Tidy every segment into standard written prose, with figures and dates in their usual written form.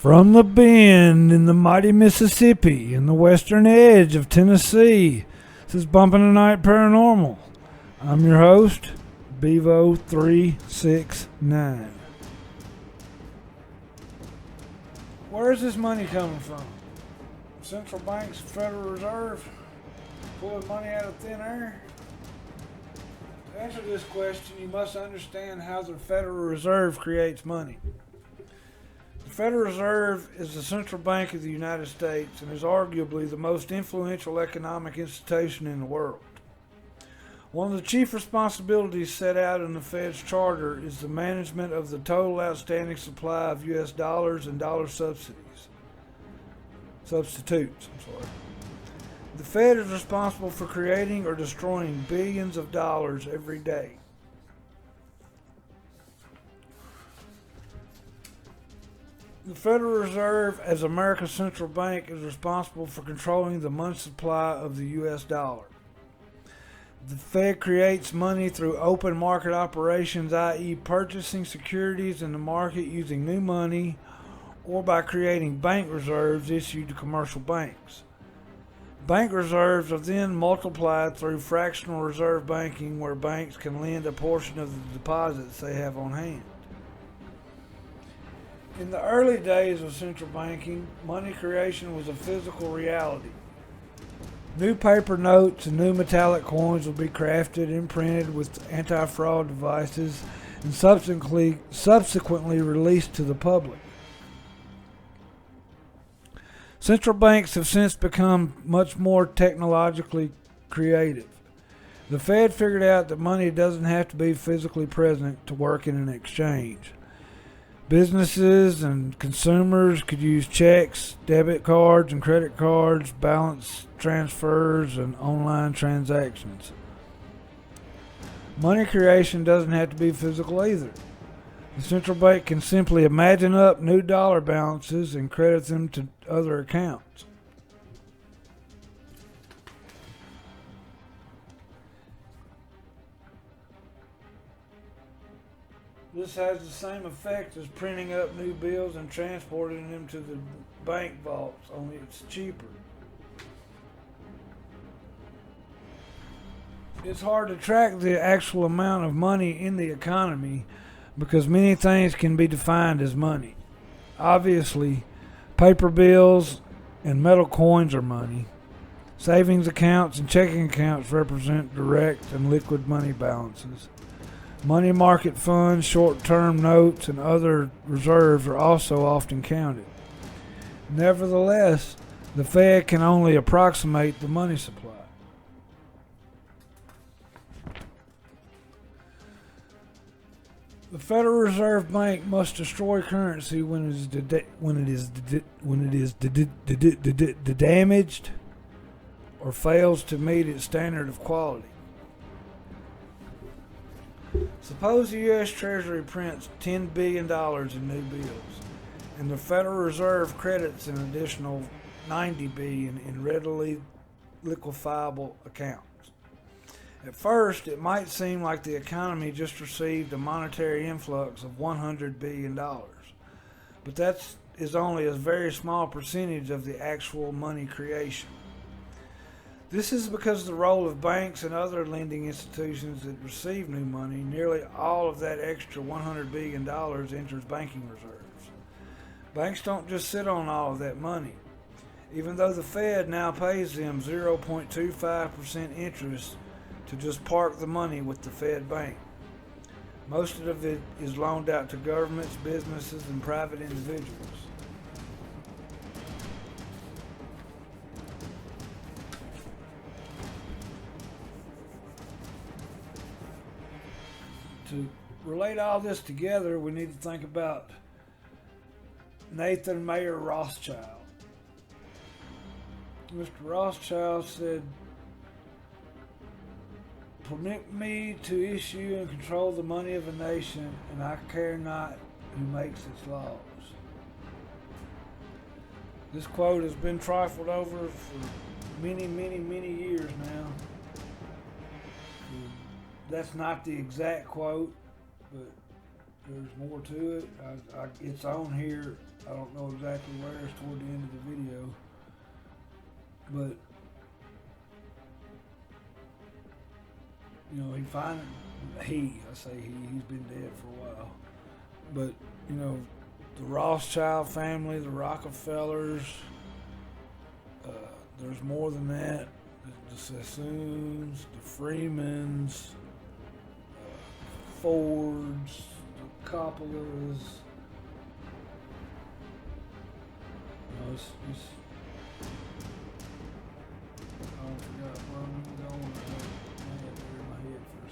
From the bend in the mighty Mississippi and the western edge of Tennessee, this is Bumpin' the Night Paranormal. I'm your host, Bevo369. Where is this money coming from? Central banks, Federal Reserve, pulling money out of thin air? To answer this question, you must understand how the Federal Reserve creates money. The Federal Reserve is the central bank of the United States and is arguably the most influential economic institution in the world. One of the chief responsibilities set out in the Fed's charter is the management of the total outstanding supply of U.S. dollars and dollar substitutes. The Fed is responsible for creating or destroying billions of dollars every day. The Federal Reserve, as America's central bank, is responsible for controlling the money supply of the U.S. dollar. The Fed creates money through open market operations, i.e. purchasing securities in the market using new money, or by creating bank reserves issued to commercial banks. Bank reserves are then multiplied through fractional reserve banking, where banks can lend a portion of the deposits they have on hand. In the early days of central banking, money creation was a physical reality. New paper notes and new metallic coins would be crafted and printed with anti-fraud devices and subsequently released to the public. Central banks have since become much more technologically creative. The Fed figured out that money doesn't have to be physically present to work in an exchange. Businesses and consumers could use checks, debit cards and credit cards, balance transfers, and online transactions. Money creation doesn't have to be physical either. The central bank can simply imagine up new dollar balances and credit them to other accounts. This has the same effect as printing up new bills and transporting them to the bank vaults, only it's cheaper. It's hard to track the actual amount of money in the economy because many things can be defined as money. Obviously, paper bills and metal coins are money. Savings accounts and checking accounts represent direct and liquid money balances. Money market funds, short-term notes, and other reserves are also often counted. Nevertheless, the Fed can only approximate the money supply. The Federal Reserve Bank must destroy currency when it is damaged or fails to meet its standard of quality. Suppose the U.S. Treasury prints $10 billion in new bills, and the Federal Reserve credits an additional $90 billion in readily liquefiable accounts. At first, it might seem like the economy just received a monetary influx of $100 billion, but that is only a very small percentage of the actual money creation. This is because the role of banks and other lending institutions that receive new money, nearly all of that extra $100 billion enters banking reserves. Banks don't just sit on all of that money. Even though the Fed now pays them 0.25% interest to just park the money with the Fed bank. Most of it is loaned out to governments, businesses, and private individuals. To relate all this together, we need to think about Nathan Mayer Rothschild. Mr. Rothschild said, "Permit me to issue and control the money of a nation, and I care not who makes its laws." This quote has been trifled over for many, many, many years now. That's not the exact quote, but There's more to it. It's on here. I don't know exactly where. It's toward the end of the video. But, you know, he's been dead for a while. But, you know, the Rothschild family, the Rockefellers, there's more than that. The Sassoons, the Freemans, Fords, the Coppolas. You know, I forgot where I'm going. I had it in my head for a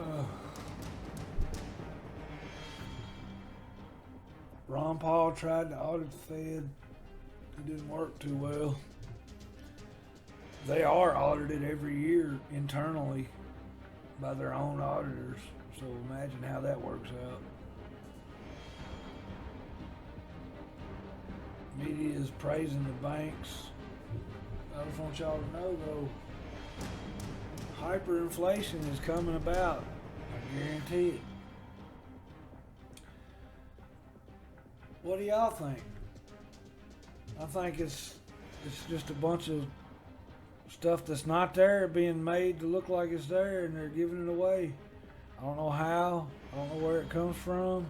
second. Ron Paul tried to audit the Fed. It didn't work too well. They are audited every year internally by their own auditors. So imagine how that works out. Media is praising the banks. I just want y'all to know though, hyperinflation is coming about. I guarantee it. What do y'all think? I think it's just a bunch of stuff that's not there being made to look like it's there, and they're giving it away. I don't know how. I don't know where it comes from.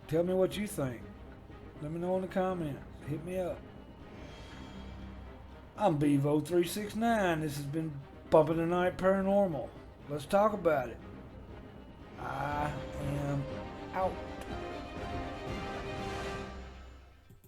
Tell me what you think. Let me know in the comments. Hit me up. I'm Bevo369. This has been Bumping the Night Paranormal. Let's talk about it. I am out.